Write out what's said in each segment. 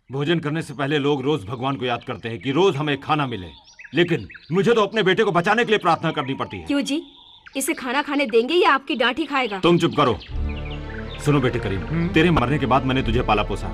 भोजन करने से पहले लोग रोज भगवान को याद करते हैं कि रोज हमें खाना मिले, लेकिन मुझे तो अपने बेटे को बचाने के लिए प्रार्थना करनी पड़ती है। क्यों जी? इसे खाना खाने देंगे या आपकी डांट ही खाएगा? तुम चुप करो। सुनो बेटे करीम, तेरे मरने के बाद मैंने तुझे पाला पोसा।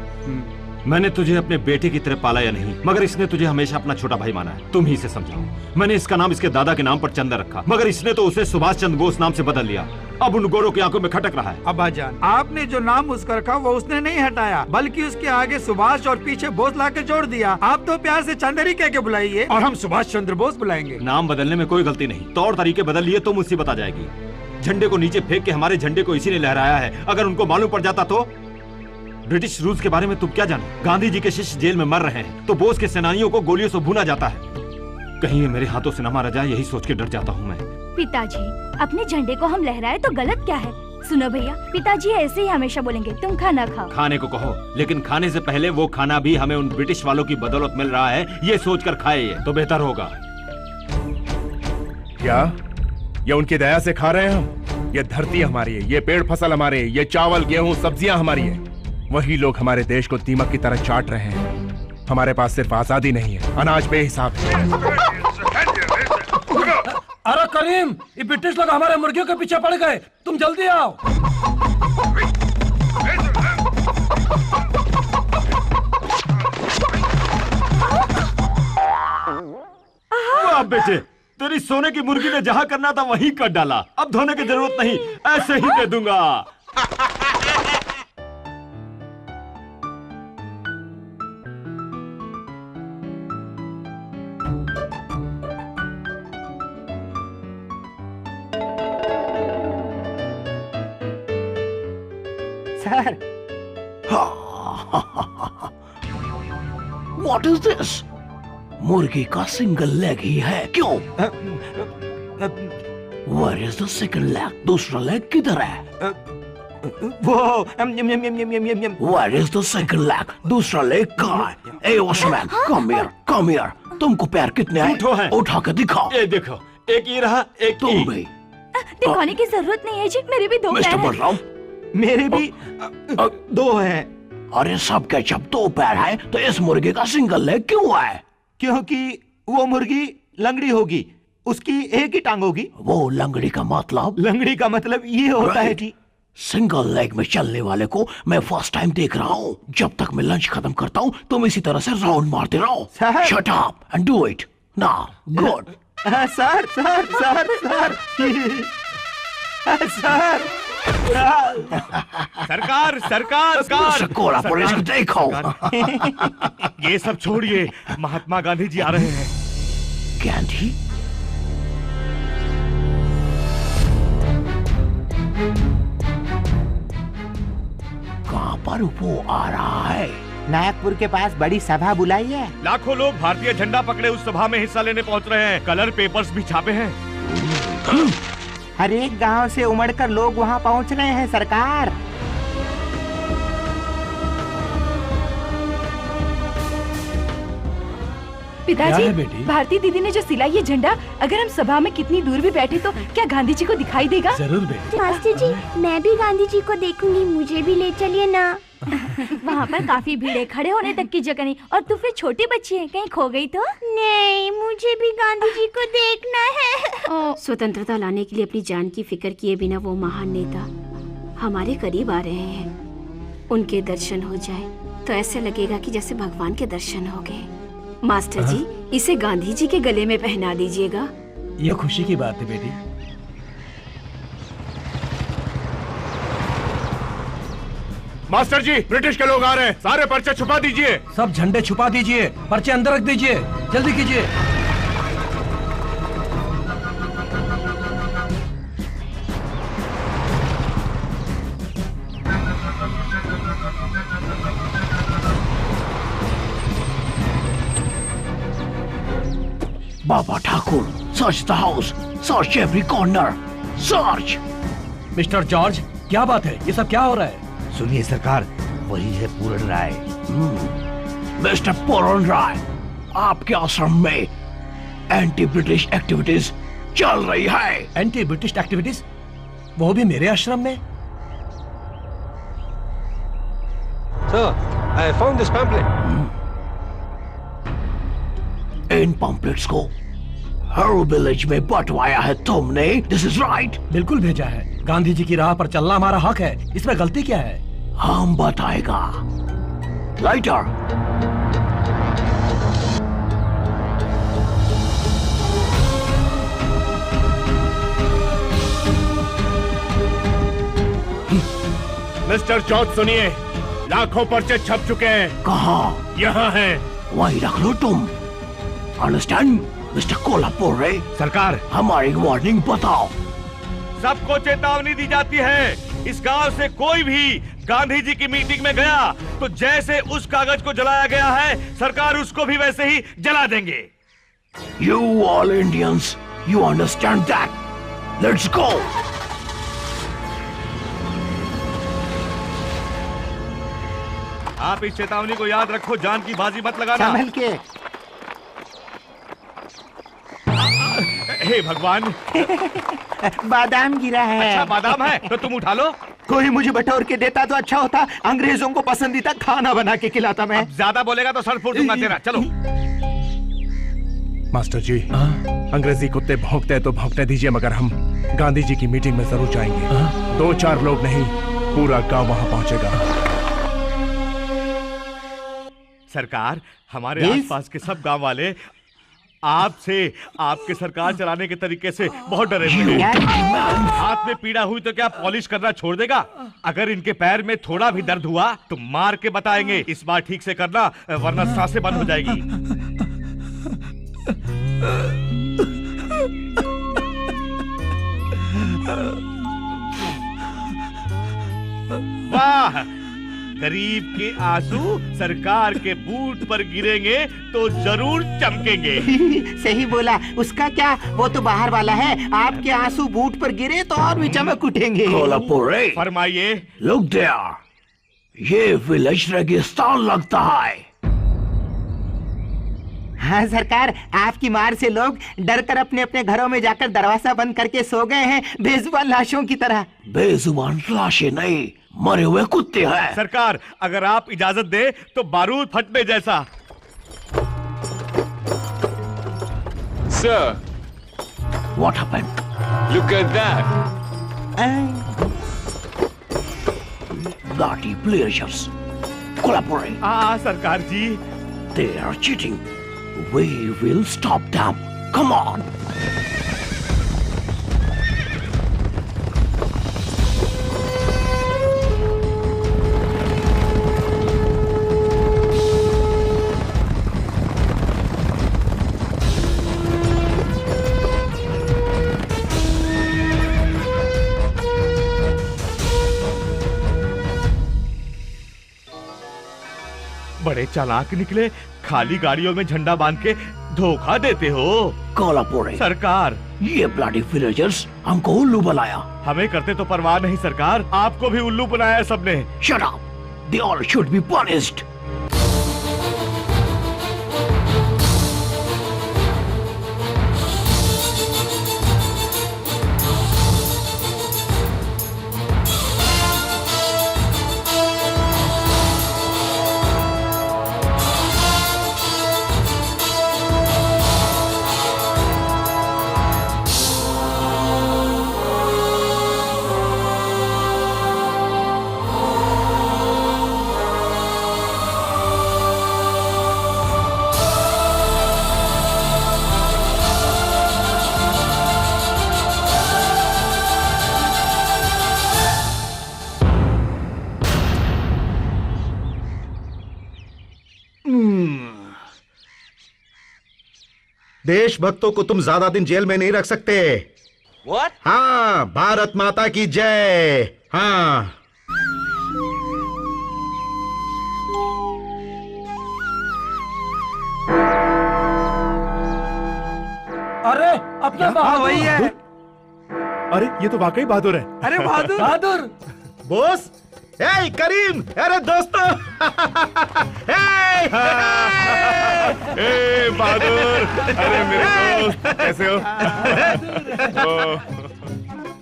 मैंने तुझे अपने बेटे की तरह पाला या नहीं, मगर इसने तुझे हमेशा अपना छोटा भाई माना है। तुम ही इसे समझाओ। मैंने इसका नाम इसके दादा के नाम पर चंदन रखा, मगर इसने तो उसे सुभाष चंद्र बोस नाम से बदल लिया। अब उन गोरों की आंखों में खटक रहा है। अब्बाजान, आपने जो नाम उसका रखा वो उसने नहीं हटाया, बल्कि उसके आगे सुभाष और पीछे बोस ला के जोड़ दिया। आप तो प्यार से चंदन ही कह के बुलाइए और हम सुभाष चंद्र बोस बुलाएंगे। नाम बदलने में कोई गलती नहीं, तौर तरीके बदल लिए तो मुसीबत आ जाएगी। झंडे को नीचे फेंक के हमारे झंडे को इसी ने लहराया है। अगर उनको मालूम पड़ जाता तो? ब्रिटिश रूल्स के बारे में तुम क्या जानो? गांधी जी के शिष्य जेल में मर रहे हैं तो बोस के सेनानियों को गोलियों से भूना जाता है। कहीं ये मेरे हाथों से न मारा जाए, यही सोच के डर जाता हूँ मैं। पिताजी, अपने झंडे को हम लहराए तो गलत क्या है? सुनो भैया, पिताजी ऐसे ही हमेशा बोलेंगे, तुम खाना खाओ। खाने को कहो, लेकिन खाने से पहले वो खाना भी हमें उन ब्रिटिश वालों की बदौलत मिल रहा है, ये सोचकर खाए ये तो बेहतर होगा। क्या ये उनकी दया से खा रहे हैं हम? ये धरती हमारी है, ये पेड़ फसल हमारे हैं, ये चावल गेहूं सब्जियां हमारी है। वही लोग हमारे देश को दीमक की तरह चाट रहे हैं। हमारे पास सिर्फ आजादी नहीं है, अनाज बेहिसाब है। अरे करीम, ये ब्रिटिश लोग हमारे मुर्गियों के पीछे पड़ गए, तुम जल्दी आओ। वाह बेटे, तेरी सोने की मुर्गी ने जहाँ करना था वहीं कर डाला। अब धोने की जरूरत नहीं, ऐसे ही दे दूंगा। Sir, What is this? मुर्गी का सिंगल लेग ही है, क्यों? Where is the second leg? दूसरा लेग किधर है? वो Where is the second leg? दूसरा लेग कहाँ है? Hey Osman, come here. तुमको पैर कितने हैं? उठा के दिखाओ। ये देखो, एक ये रहा, एक तुम भी। दिखाने की जरूरत नहीं है जी, मेरे भी दो पैर मिस्टर हैं। बलराम, मेरे भी दो हैं। अरे सबके जब दो पैर हैं तो इस मुर्गे का सिंगल लेग क्यों है? क्योंकि वो मुर्गी लंगड़ी होगी, उसकी एक ही टांग होगी। वो लंगड़ी का मतलब? लंगड़ी का मतलब ये होता है कि सिंगल लेग में चलने वाले को मैं फर्स्ट टाइम देख रहा हूँ। जब तक मैं लंच खत्म करता हूँ तुम इसी तरह से राउंड मारते रहो। Shut up and do it now. Good. Sir sir sir sir sir सरकार सरकार सरकार देखो। ये सब छोड़िए, महात्मा गांधी जी आ रहे हैं। गांधी? कहाँ पर वो आ रहा है? नागपुर के पास बड़ी सभा बुलाई है। लाखों लोग भारतीय झंडा पकड़े उस सभा में हिस्सा लेने पहुंच रहे हैं। कलर पेपर्स भी छापे हैं। हर एक गांव से उमड़कर लोग वहां पहुंच रहे हैं सरकार। पिताजी, भारती दीदी ने जो सिला ये झंडा, अगर हम सभा में कितनी दूर भी बैठे तो क्या गांधी जी को दिखाई देगा? जरूर बेटी। मास्टर जी, मैं भी गांधी जी को देखूंगी, मुझे भी ले चलिए ना। वहाँ पर काफी भीड़ है, खड़े होने तक की जगह नहीं, और तू फिर छोटी बच्ची है, कहीं खो गई तो? नहीं, मुझे भी गांधी जी को देखना है। स्वतंत्रता लाने के लिए अपनी जान की फिक्र किए बिना वो महान नेता हमारे करीब आ रहे हैं। उनके दर्शन हो जाए तो ऐसे लगेगा कि जैसे भगवान के दर्शन हो गए। मास्टर जी, इसे गांधी जी के गले में पहना दीजिएगा। ये खुशी की बात है बेटी। मास्टर जी, ब्रिटिश के लोग आ रहे हैं, सारे पर्चे छुपा दीजिए। सब झंडे छुपा दीजिए, पर्चे अंदर रख दीजिए, जल्दी कीजिए। Baba Thakur, search the house, search every corner, search. Mister George, क्या बात है? ये सब क्या हो रहा है? सुनिए सरकार, वही है पूरन राय। मिस्टर पूरन राय, आपके आश्रम में एंटी ब्रिटिश एक्टिविटीज चल रही है। Anti British activities? वो भी मेरे आश्रम में? Sir, I found this pamphlet. In pamphlets को हर विलेज में बंटवाया है तुमने? This is right? बिल्कुल भेजा है। गांधी जी की राह पर चलना हमारा हक है, इसमें गलती क्या है? हम बताएगा। लाइटर। मिस्टर चौथ सुनिए, लाखों पर्चे छप चुके हैं। कहाँ? यहाँ हैं। वहीं रख लो तुम। अंडरस्टैंड मिस्टर कोल्हापुर रे? सरकार, हमारी वार्निंग बताओ। सबको चेतावनी दी जाती है, इस गांव से कोई भी गांधी जी की मीटिंग में गया तो जैसे उस कागज को जलाया गया है, सरकार उसको भी वैसे ही जला देंगे। You all Indians, you understand that? Let's go. आप इस चेतावनी को याद रखो, जान की बाजी मत लगाना। संभल के। हे भगवान, बादाम गिरा है। अच्छा बादाम है तो तुम उठा लो। कोई मुझे बटोर के देता तो अच्छा होता, अंग्रेजों को पसंदीदा खाना बना के खिलाता मैं। अब ज्यादा बोलेगा तो सर फोड़ दूंगा तेरा। चलो। मास्टर जी, अंग्रेजी कुत्ते भौंकते हैं तो भौंकने दीजिए, मगर हम गांधी जी की मीटिंग में जरूर जाएंगे। 2-4 लोग नहीं, पूरा गांव वहां पहुंचेगा। सरकार, हमारे आसपास के सब गांव वाले आपसे, आपके सरकार चलाने के तरीके से बहुत डरे हुए हैं। हाथ में पीड़ा हुई तो क्या पॉलिश करना छोड़ देगा? अगर इनके पैर में थोड़ा भी दर्द हुआ तो मार के बताएंगे। इस बार ठीक से करना, वरना सांसें बंद हो जाएगी। वाह, गरीब के आंसू सरकार के बूट पर गिरेंगे तो जरूर चमकेंगे। सही बोला। उसका क्या, वो तो बाहर वाला है। आपके आंसू बूट पर गिरे तो और भी चमक उठेंगे। कोल्हापुर रे? फरमाइए। Look there, ये विलेज रेगिस्तान लगता है। हाँ सरकार, आपकी मार से लोग डर कर अपने अपने घरों में जाकर दरवाजा बंद करके सो गए हैं, बेजुबान लाशों की तरह। बेजुबान लाशें नहीं, मरे हुए कुत्ते हैं। सरकार, अगर आप इजाजत दे तो बारूद फटने जैसा। Sir, What happened? look at that. Bloody players. Collaborate. सरकार जी। They are cheating. We will stop them. Come on. बड़े चालाक निकले, खाली गाड़ियों में झंडा बांध के धोखा देते हो। कोल्हापुर सरकार, ये ब्लडी विलेजर्स हमको उल्लू बनाया। हमें करते तो परवाह नहीं सरकार, आपको भी उल्लू बनाया है सबने। Shut up. They all should be punished. देशभक्तों को तुम ज्यादा दिन जेल में नहीं रख सकते। What? हाँ, भारत माता की जय। हाँ। अरे अपना बहादुर। वही है। अरे ये तो वाकई बहादुर है। अरे बहादुर। बहादुर। बॉस, हे करीम, अरे दोस्तों। ए बहादुर, अरे मेरे दोस्त, कैसे हो?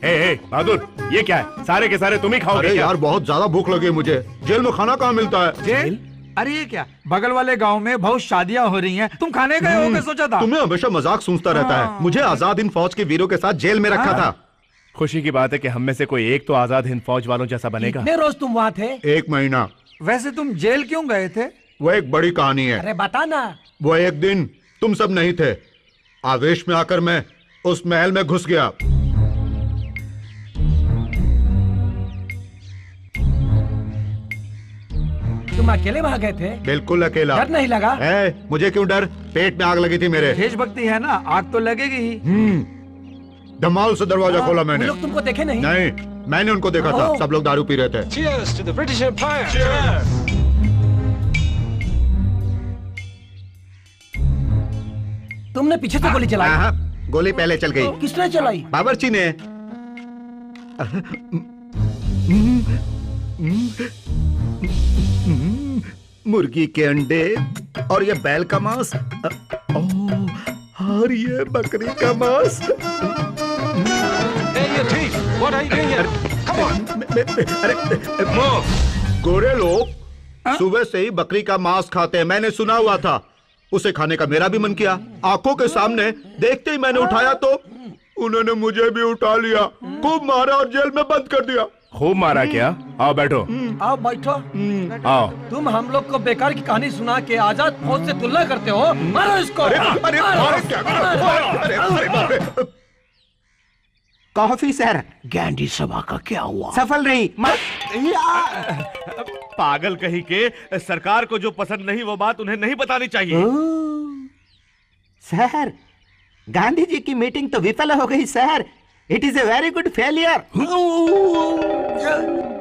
ए बहादुर, ये क्या है? सारे के सारे तुम ही खाओगे अरे क्या? यार बहुत ज्यादा भूख लगी है मुझे। जेल में खाना कहाँ मिलता है? जेल? अरे ये क्या, बगल वाले गांव में बहुत शादियां हो रही हैं, तुम खाने गए होगे सोचा था। तुम्हें हमेशा मजाक सूझता रहता है। मुझे आजाद हिंद फौज के वीरों के साथ जेल में रखा था। खुशी की बात है कि हम में से कोई एक तो आजाद हिंद फौज वालों जैसा बनेगा। कितने रोज तुम वहाँ थे? 1 महीना। वैसे तुम जेल क्यों गए थे? वो एक बड़ी कहानी है। अरे बता ना। वो एक दिन तुम सब नहीं थे, आवेश में आकर मैं उस महल में घुस गया। तुम अकेले वहाँ गए थे? बिल्कुल अकेला। डर नहीं लगा? मुझे क्यों डर, पेट में आग लगी थी मेरे। देशभक्ति है ना, आग तो लगेगी ही। धमाल से दरवाजा खोला मैंने। वो लोग तुमको देखे नहीं? नहीं, मैंने उनको देखा था, सब लोग दारू पी रहे थे। Cheers to the British Empire. तुमने पीछे से गोली चलाई? हाँ, गोली पहले चल गई। किसने चलाई? बावर्ची ने। मुर्गी के अंडे और ये बैल का मांस और ये बकरी का मांस। Hey, your teeth. What are you doing here? Come on. अरे गोरे लोग सुबह से ही बकरी का मांस खाते हैं, मैंने सुना हुआ था। उसे खाने का मेरा भी मन किया। आंखों के सामने देखते ही मैंने उठाया तो उन्होंने मुझे भी उठा लिया, खूब मारा और जेल में बंद कर दिया। खूब मारा क्या? आओ बैठो। आओ बैठो। आओ। तुम हम लोग को बेकार की कहानी सुना के आजाद फौज से तुलना करते हो। मारो इसको। Coffee sir. गांधी सभा का क्या हुआ? सफल रही। पागल कहीं के, सरकार को जो पसंद नहीं वो बात उन्हें नहीं बतानी चाहिए। सर, गांधी जी की मीटिंग तो विफल हो गई sir. It is a very good failure.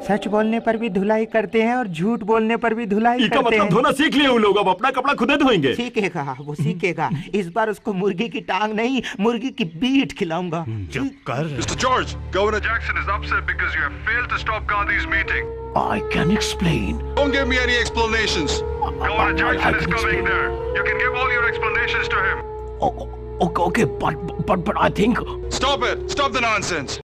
सच बोलने पर भी धुलाई करते हैं और झूठ बोलने पर भी धुलाई इसका करते मतलब हैं। धोना सीख लिए वो लोग, अब अपना कपड़ा खुद धोएंगे। सीखेगा, वो सीखेगा। इस बार उसको मुर्गी की टांग नहीं, मुर्गी की बीट खिलाऊंगा। Mr. George, Governor Jackson is upset because you have failed to stop Gandhi's meeting. I can explain. Don't give me any explanations. Governor Jackson is coming there. You can give all your explanations to him. Okay, but I think. Stop it! Stop the nonsense!